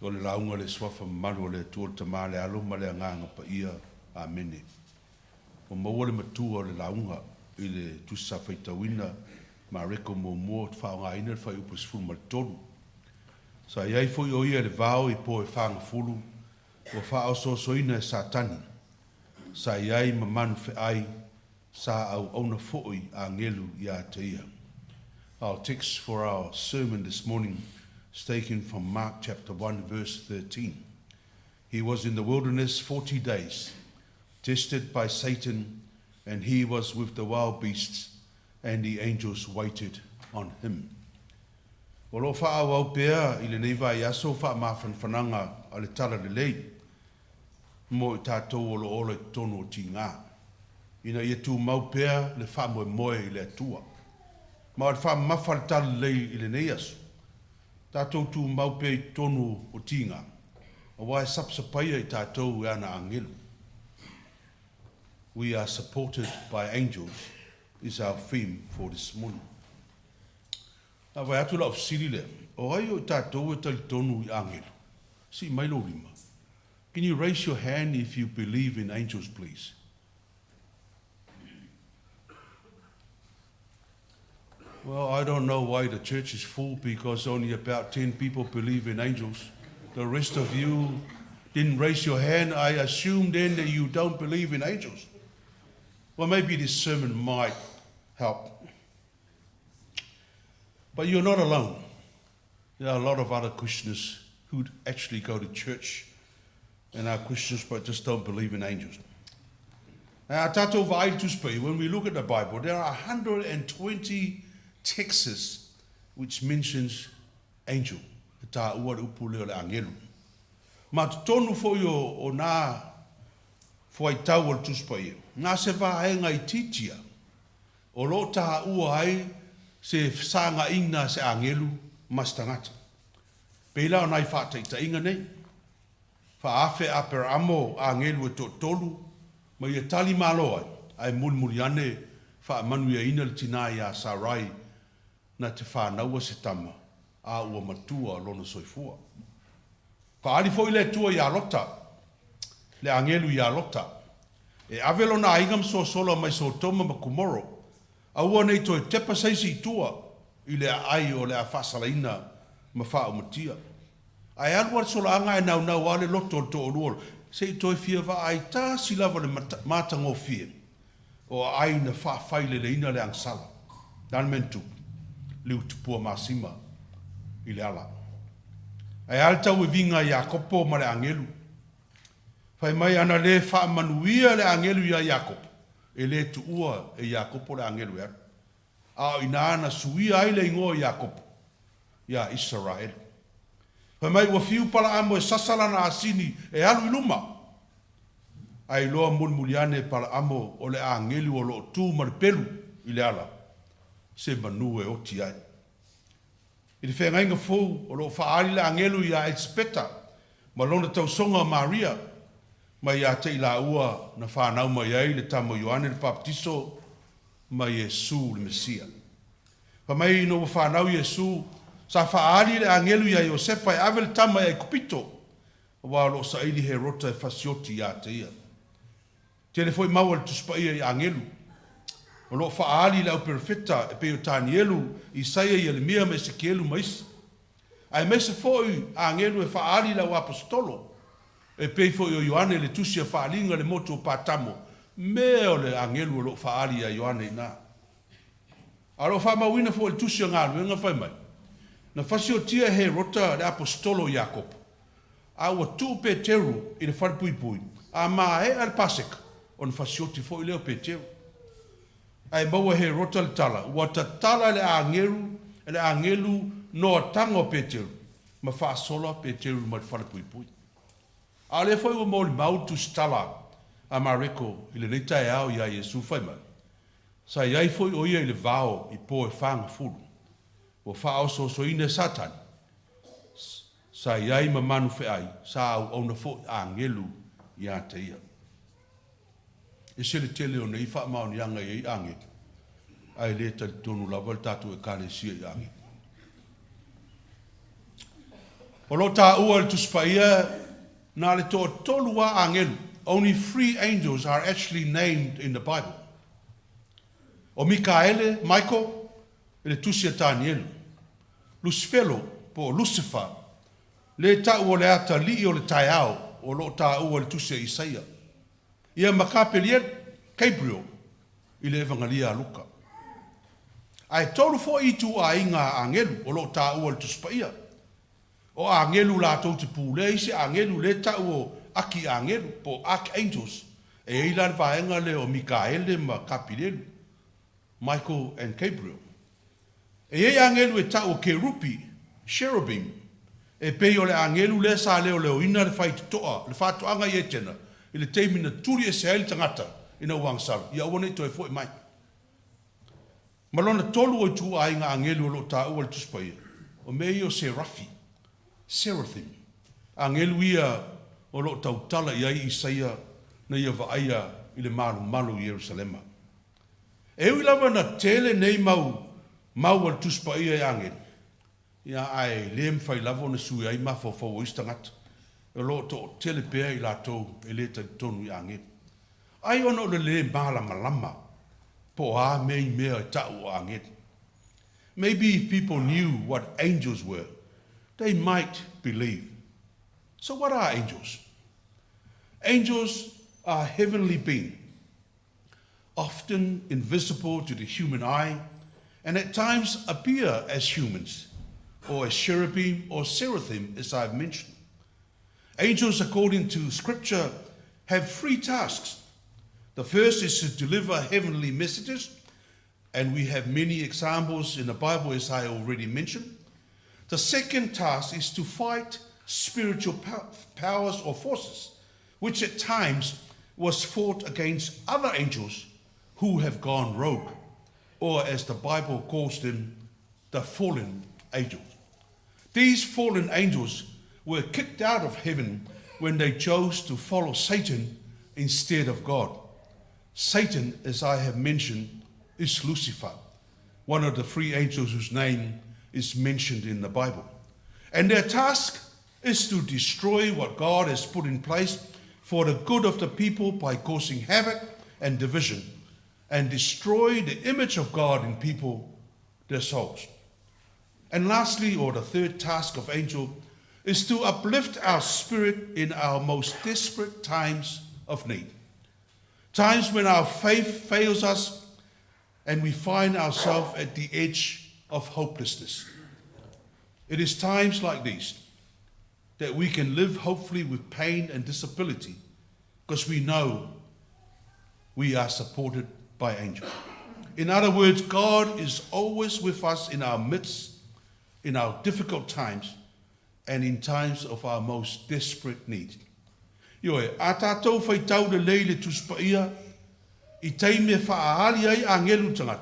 o le launga le swafa malu o le tuol tama le alo ma le anganga pa ia amene. O maua le matua o le launga i le tusa Feitua'i ma reko mo mo whaonga ina le whai upus fulu ma le tolu. Sa iai fo i o ia le vao i po e whaanga fulu o whao so ina e satani. Sa iai ma manu fe ai sa au auna fo'i a ngelu i a te ia. Our text for our sermon this morning is taken from Mark chapter 1 verse 13. He was in the wilderness 40 days, tested by Satan, and he was with the wild beasts, and the angels waited on him. O lo wha au pea i le nei vai aso wha mawhanwhananga a le tala le lei, mo i tātou o lo ole tono o ti ngā. Ina ia tū mau pea le wha moe moe i le atua. Ma o le wha mawhal tala lei i le nei aso. Tātou tū mau pea i tono o ti ngā. O wai sapsapaia i tātou e ana angelu. We are supported by angels is our theme for this morning. Na vai atu la ofsiri le. O ai o tātou e tali tonu i angelu. Si mailo lima. Can you raise your hand if you believe in angels, please? Well, I don't know why the church is full, because only about 10 people believe in angels. The rest of you didn't raise your hand. I assume then that you don't believe in angels. Well, maybe this sermon might help. But you're not alone. There are a lot of other Christians who actually go to church and are Christians but just don't believe in angels. Now, tatou vai tuspe, when we look at the Bible, there are 120 texts which mentions angel. Ta ua upu leo le angelu. Ma tonu fo yo o nā fo ai tau al tuspe. Nā se vaenga i titia. O lo ta ua ai se sanga ina se angelu mastangata. Pela o nai whata i ta inga nei. Wha afe aper amo angelu e to tolu. Ma ia tali malo ai mulmuli ane wha manuia ina le tina ia sarai na te whanaua se tama a ua matua lona soifua. Ka ali fo i le tua ia lota. Le angelu ia lota. E avelo na ingam so solo mai so toma ma kumoro. A ua nei toi tepa seisi tua i le ai o le a whasalaina ma wha o matia. Ai alua sola anga e nau nau ale loto to o luol. Se toi fia va ai ta silava le matango fia. O ai na wha whaile le ina le angsala. Dan mentu. Liu tupua masima i le ala. Ai altau e vinga i a kopo ma le angelu. Fai mai ana le wha manuia le angelu i a Jakob. E le tu ua e Jakob le angelu ea. A ina ana suia ai le ingoa Jakob. Ia Israel. Fai mai ua fiu pala amo e sasalana asini e alu iluma. Ai loa mulmuliane pala amo o le angelu o lo tu maripelu i le ala. Se manu e oti ai. I te whenga inga fōu o lo whaari le angelu i a Elspeta. Ma lona tausonga Maria. Ma i a te ila ua na whanau mai ai le tamo Ioane le Baptiso. Ma Yesu le Mesia. Pa mai no whanau Yesu. Sa whaari le angelu i a Iosefa e ave le tama e kupito. Wa lo sa ili he rota e fasioti i a te ia. Tele foi maua le tuspa ia i angelu. O lo whaali lau perfeta e peo Tanielu, Isaia i Elimia me Ezekielu mais. Ai mese foi a angelu e whaali lau apostolo. E peo foi o Ioane le tusia whaalinga le moto o patamo. Meo le angelu o lo whaali a Ioane na. A lo whamawina foi le tusia ngālu, enga whai mai. Na whasio tia he rota le apostolo Jakob. A ua tu Peteru i le wharpui pui. A maa he al pasek. On whasio ti foi leo Peteru. Ai maua he rota le tala. Ua ta tala le angelu no tango Peteru. Ma wha sola Peteru ma te wharepui pui. A le whai ua mauli mautu stala a mareko i le neita e au i a Yesu whai mai. Sa iai foi o ia i le vao i po e whanga fulu. O wha oso so ine satan. Sa iai ma manu whi ai. Sa au au na fo angelu i a te ia. E se le tele o nei wha mao ni anga i ange. Ai le tali tonu lava le tatu e kare sia i ange. O lo ta ua le tuspaia na le to tolu wa angelu. Only 3 angels are actually named in the Bible. O Mikaele, Michael, e le tusia Tanielu. Lucifelo, po Lucifer, le ta ua le ata li o le taiao o lo ta ua le tusia Isaia. Ia makapeliet Gabriel i le evangelia a Luka. Ai tolu fo i tu a inga angelu o lo ta ua le tuspaia. O angelu la tau te pūle isi angelu le ta ua aki angelu po archangels E eila le vaenga le o Mikaele ma Kapilelu, Michael and Gabriel. E ei angelu e tau o kerupi, cherubim, e pei o le angelu le sa leo leo ina le fai toa, le fatuanga i e tena, i le teimina turi e se haili tangata ina uangsaru. Ia uane to e fo e mai. Malona tolu o tu a inga angelu o lo ta ua le tuspaia. O mei o serafi, seraphim. Angelu ia o lo tau tala i ai Isaia na ia vaaia i le malu i Jerusalema. E ui lava na tele nei mau al tuspaia e angelu. Ia ai lem fai lava na sui ai mafo o istangata. E lo to tele pea i lato e le tonu i angelu. Ai ono le malama. Po a mei mea tau angelu. Maybe if people knew what angels were, they might believe. So what are angels? Angels are heavenly beings, often invisible to the human eye, and at times appear as humans, or as cherubim or seraphim, as I've mentioned. Angels, according to Scripture, have 3 tasks. The first is to deliver heavenly messages, and we have many examples in the Bible, as I already mentioned. The second task is to fight spiritual powers or forces, which at times was fought against other angels who have gone rogue, or as the Bible calls them, the fallen angels. These fallen angels were kicked out of heaven when they chose to follow Satan instead of God. Satan, as I have mentioned, is Lucifer, one of the 3 angels whose name is mentioned in the Bible. And their task is to destroy what God has put in place for the good of the people by causing havoc and division, and destroy the image of God in people, their souls. And lastly, or the third task of angel, is to uplift our spirit in our most desperate times of need. Times when our faith fails us and we find ourselves at the edge of hopelessness. It is times like these that we can live hopefully with pain and disability, because we know we are supported by angels. In other words, God is always with us in our midst, in our difficult times, and in times of our most desperate need. Ioe, a tātou whai tau le leile tuspaia, I teime whaahali ai a ngelu tangata.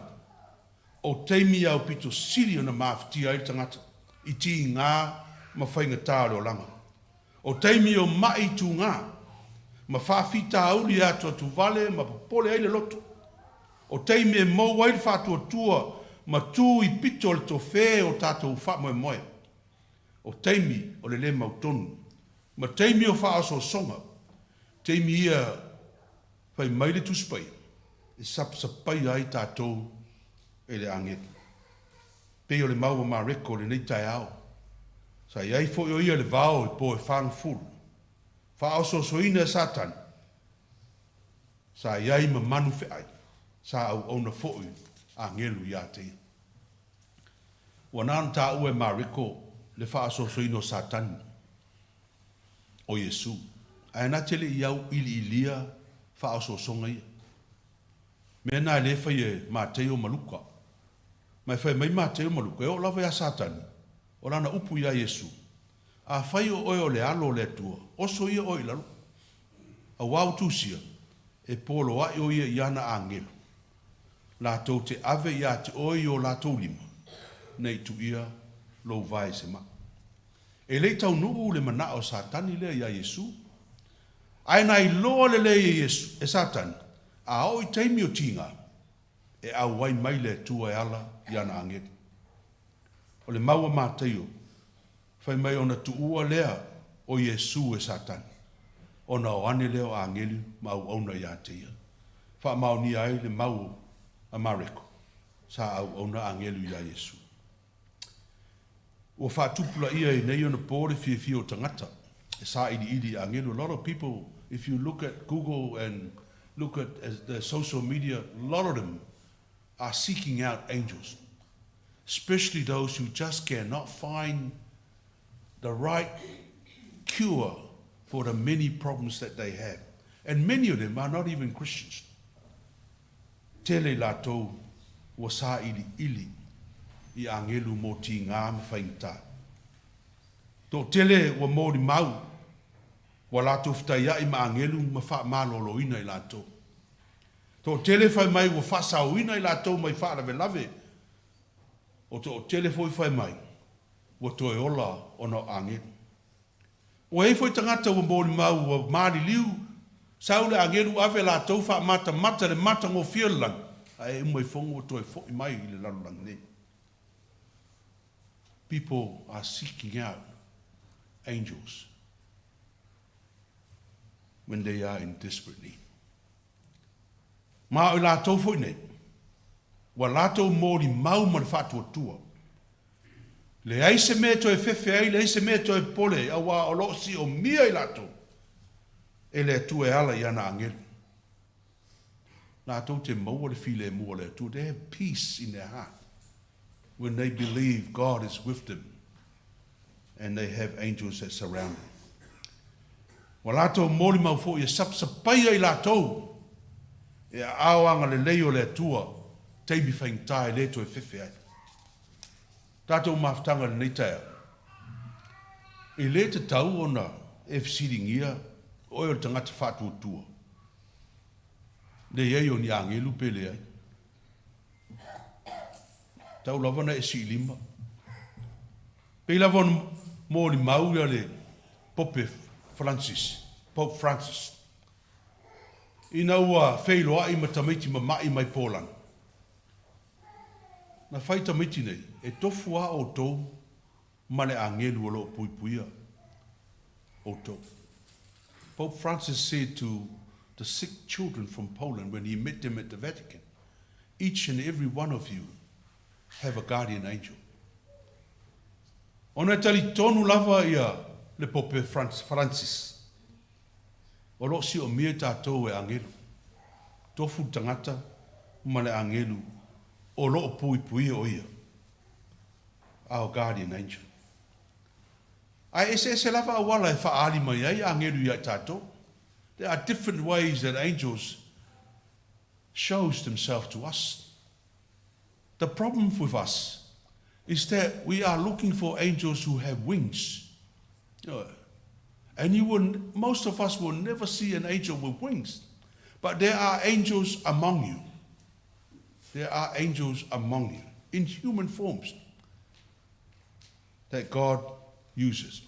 O teime au pito siri o na mawhiti ai tangata. I ti ngā ma whainga tāre o langa. O teime o mai tu ngā. Ma whawhita auli atua tu vale ma popole ai le loto. O teime mo wairi whatua tua ma tū I pito le to whē o tātou whamoe moe. O teime o le le mautonu. Ma teime o whaaso songa. Teime ia whai maile tuspai. E sapai ai tātou e le angeti. Pei o le maua mā reko le nei tai au. Sa iai fo i ia le vao I po e whang furu. Wha au so soina e satan. Sa iai ma manu fe ai. Sa au ona fo i a ngelu ia te. Wanan tā ue mā reko le wha so soina o satan. O Yesu. Aina tele iau ili ilia wha so songa ia. Me na le fai e Mateo maluka. Mai fai mai Mateo maluka. E o lawa ia satani. O lana upu ia Yesu. A fai o oi o le alo le tua. Oso ia oi lalo. A wau tusia. E polo a o ia iana angelo. La tau te ave ia te oi o la tau lima. Nei tu ia lo vai se ma. E le tau nuu le mana o satani le ia Yesu. Ai nai loa le le Yesu. E satani. A o I teimi o tinga, e au wai mai le tua e ala I ana angeti. O le maua māteio, whai mai ona tuua lea o Yesu e satani. Ona o ane leo a angeli mau auna ia teia. Wha mau ni ai le mau a mareko, sa au auna angelu ia Yesu. Ua wha tupula ia I nei ona pōre fia o tangata, e sa ili angelu. A lot of people, if you look at Google and look at the social media, a lot of them are seeking out angels, especially those who just cannot find the right cure for the many problems that they have. And many of them are not even Christians. Tele lātou wa sā ili I angelu mō tī ngā me whaingata. Tō tele wa mōri mau wa lātou whtaia I ma angelu ma wha mālolo ina I lātou. Tō tele whai mai wa whasau ina I lātou mai whaarawe lave. O tō tele whai mai wa toi ola ono angelu. O hei whai tangata wa mōri mau wa māri liu saule angelu ave lātou wha mata le mata ngō whialang. Ai umai whongo toi whoi mai I le lalulang ne. People are seeking out angels when they are in desperate need. Ma o lātou whoi nei, wa lātou mōri mau man whātua tua. Le aise mea toi whewhe ai, le aise mea toi pole, a wā o loo si o mia I lātou. E le tua e ala I ana angelu. Lātou te maua le file mua le tua. They have peace in their heart when they believe God is with them and they have angels that surround them. Wa lātou mōri mau fo I sapsapai ai lātou. E aoanga le leo le tua, teimi whaingtai le to e whewhe ai. Tātou mawhtanga le neitea. I le te tau ona e whisiringia, oi o tangata whātua tua. Le iei o ni angelu pele ai. Tau lavana e si lima. Pei lavana mōri maura le Pope Pope Francis. Ina ua wheiloa I matamaiti mamai mai Poland. Na whai tamaiti nei, e tofua o tō male angelu o lo puipuia o tō. Pope Francis said to the sick children from Poland when he met them at the Vatican, each and every one of you have a guardian angel. Ona tali tonu lava ia le Pope Francis. O lo si o mia tātou e angelu. Tofu tangata ma le angelu o lo pui pui o ia. Our guardian angel. Ai ese lava wala e whaali mai ai angelu ia tātou. There are different ways that angels shows themselves to us. The problem with us is that we are looking for angels who have wings. And most of us will never see an angel with wings. But there are angels among you. There are angels among you in human forms that God uses.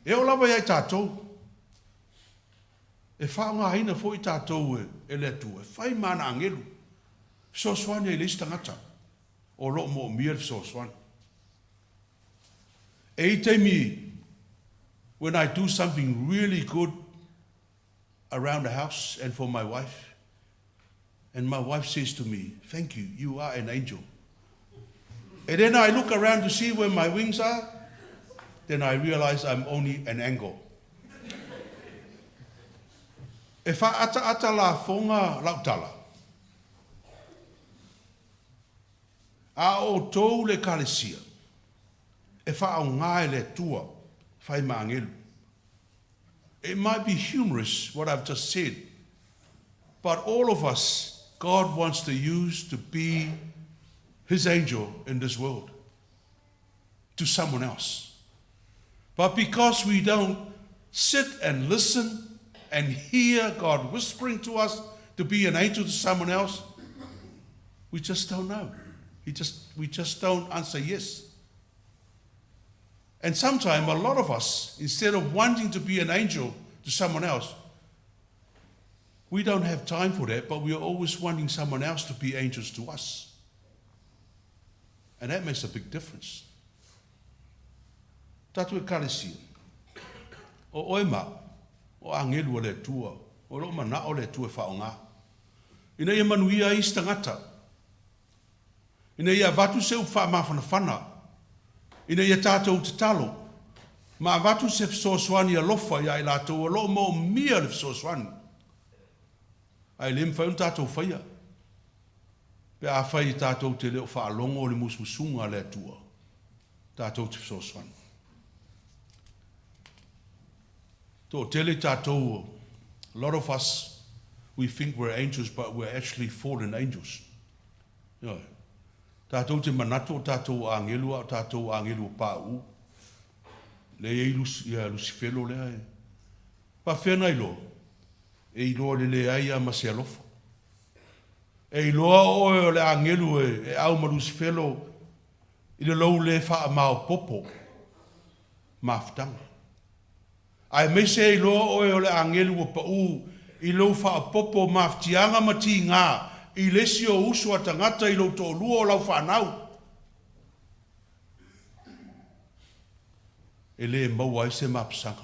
E o lava iai tātou. E whaonga haina fo I tātou e le tu. E whai mana angelu. Soswani e leisi tangata. O lo mo mia soswani. E I teimi when I do something really good around the house and for my wife, and my wife says to me, "Thank you, you are an angel." And then I look around to see where my wings are, then I realize I'm only an angle. E wha ata la fonga lautala. A o tōu le kalesia. E wha au ngai le tua. It might be humorous what I've just said, but all of us, God wants to use to be His angel in this world to someone else. But because we don't sit and listen and hear God whispering to us to be an angel to someone else, we just don't know. We just don't answer yes. And sometimes a lot of us, instead of wanting to be an angel to someone else, we don't have time for that, but we are always wanting someone else to be angels to us. And that makes a big difference. Tatu e kalesia. O oema, o angelu o le tua, o lo mana o le tua whaonga. Ina ia manuia i stangata. Ina ia vatu seu wha mawhanawhana. Ina ia tātou te talo. Ma vatu se fsoswani a lofa ia I lātou o lo mo mia le fsoswani. Ai lem whaun tātou whaia. Pe a whai tātou te leo whaalongo le musmusunga le atua. Tātou te fsoswani. Tō tele tātou A lot of us, we think we're angels, but we're actually fallen angels. Yeah. Tātou te manato o tātou angelu o tātou angelu o pāu. Le e Lucifelo lea e. Pa whena ilo. E iloa le ai a mase alofo. E iloa o le angelu e au ma Lucifelo i le lou le wha mao popo. Mafutanga. Ai me se iloa o le angelu o pāu i lou wha popo mafutianga mati ngā. I lesi o usu a tangata i lo tō lua o lau whanau. E le maua e se mapsanga.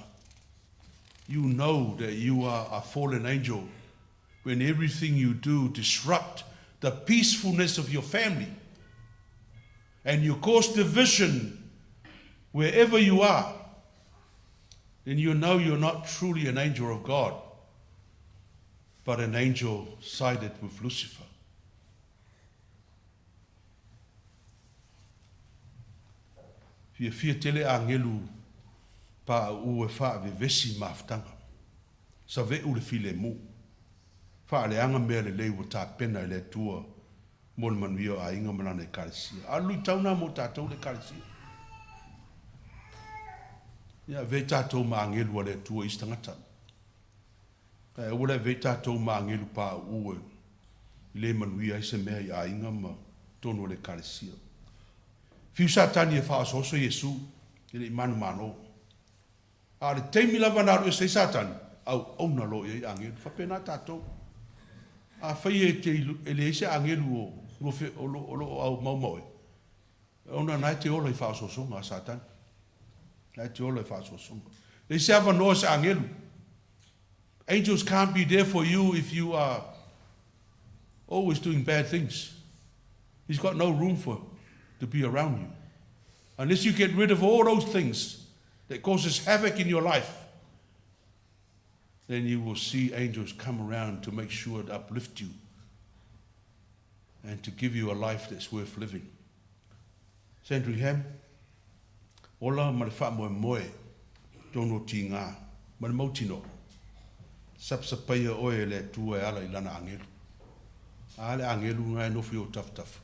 You know that you are a fallen angel when everything you do disrupt the peacefulness of your family. And you cause division wherever you are. Then you know you're not truly an angel of God, but an angel sided with Lucifer. Fia tele angelu pa u e wha ve vesi maftanga. Sa ve u le file mu. Wha le anga mea le leu o tā pena i le tua mo le manuia a inga manana e karesia. Alui tauna mo tātou le karesia. Ia ve tātou ma angelu a le tua istangata. Kai ora ve tātou ma angelu pa u e le manuia i se mea i a inga ma tono le karesia. Fiu satani e whaasoso Jesu, i le imanu mano. A le teimi lava naru e sei satani, au auna lo e angelu, whapena tātou. A whai e le eise angelu o lo au maumoe. Ona nai te ola i whaasoso ngā satani. Nai te ola i whaasoso ngā. Le se awa noa se angelu. Angels can't be there for you if you are always doing bad things. He's got no room to be around you. Unless you get rid of all those things that causes havoc in your life, then you will see angels come around to make sure to uplift you and to give you a life that's worth living. Sandringham, ola ma le wha moe moe, tono ti ngā, ma le mautino, sapsapaya oe le tua e ala i lana angelu. Ale angelu ngai nofi o taf.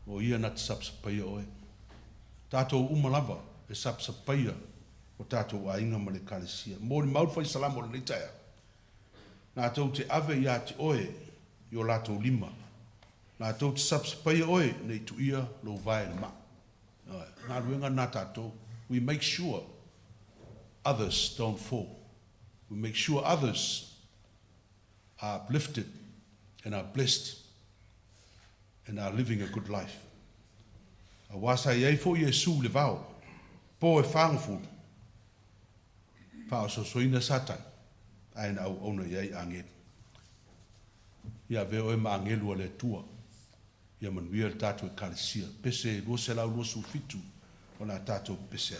O ia na te sapsapaya oe. Tātou umalava e sapsapaya o tātou ainga ma le karesia. Mō ni maut fai salamo le neitaia. Nā tau te ave ia te oe i o lātou lima. Nā tau te sapsapaya oe nei tu ia lo vai le ma. Nā ruenga nā tātou. We make sure others don't fall. We make sure others are uplifted and are blessed and are living a good life. A wasa iei fo Jesu le vau, po e whangafu, pa o sosoina satan, aina au ona iei angel. Ia veo e ma angelu le tua, ia manuia le tātou e karesia, pese lua se lau lua su fitu, o la tātou pese.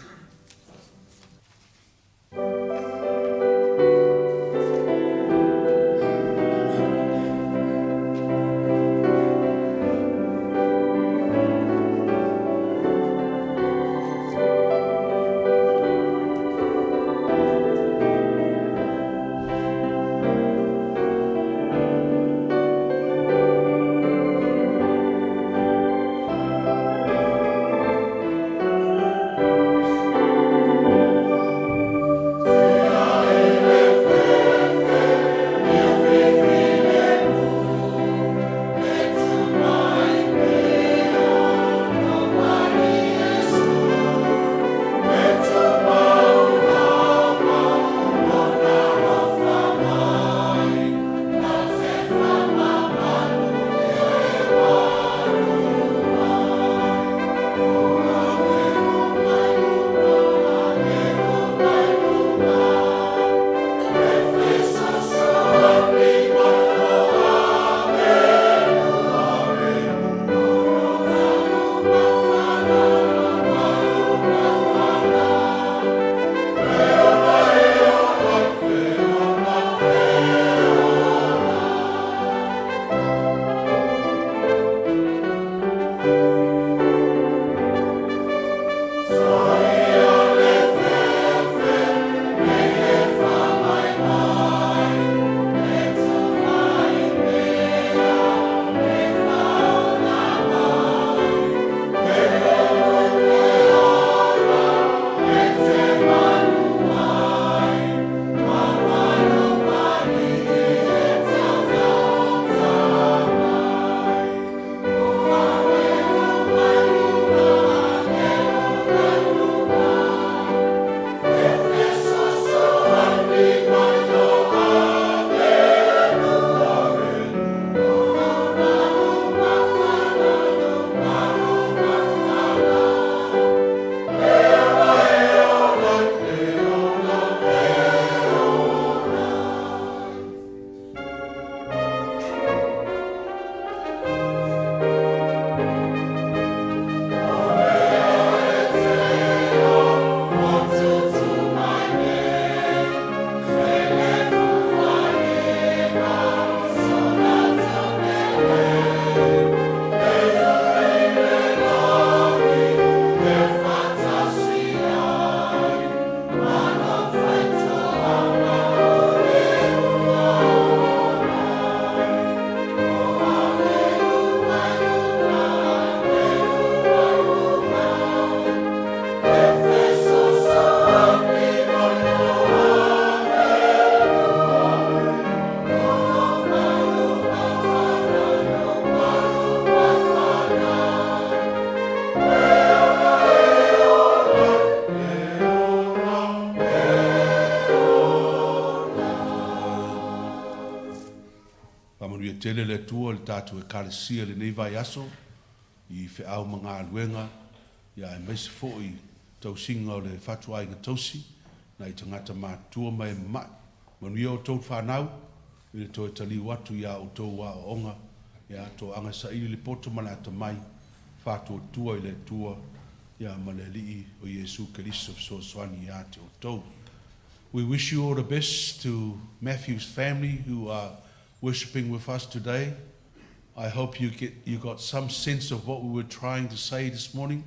tele le tua le tātou e kālesia le nei vai aso, I whi au mga aluenga, ia e meisi fōi tau singa o le whatua inga tausi, na I tangata mātua mai mai. Manu ia o tau whanau, I le toi tali watu ia o tau wa o onga, ia to anga sa ili le poto mana ata mai, whatua tua I le tua, ia ma le lii o Yesu Keriso so swani ia te o tau. We wish you all the best to Matthew's family who are worshiping with us today. I hope you got some sense of what we were trying to say this morning,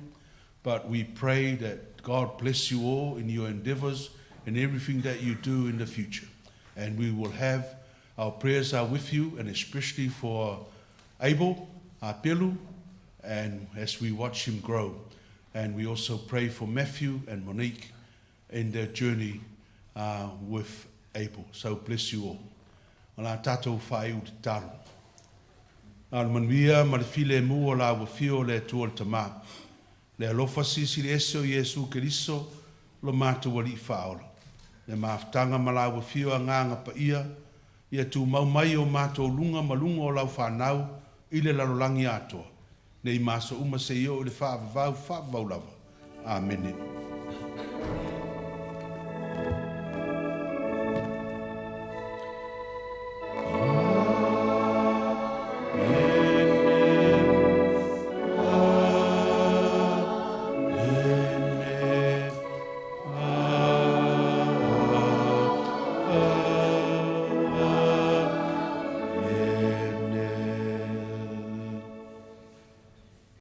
but we pray that God bless you all in your endeavors and everything that you do in the future. And we will have, our prayers are with you, and especially for Abel, our Pelu, and as we watch him grow. And we also pray for Matthew and Monique in their journey with Abel. So bless you all. Ala tātou whai u te taro. Al manuia ma le file mua la wa fio le tua le tamā. Le alofa sisi le ese o Yesu Keriso lo mātou wali whaola. Le maafutanga ma la wa fio a nganga pa ia tu mau mai o mātou lunga malunga o lau whanau I le lalolangi atoa. Nei maso uma se io le whaavavau lava. Amen.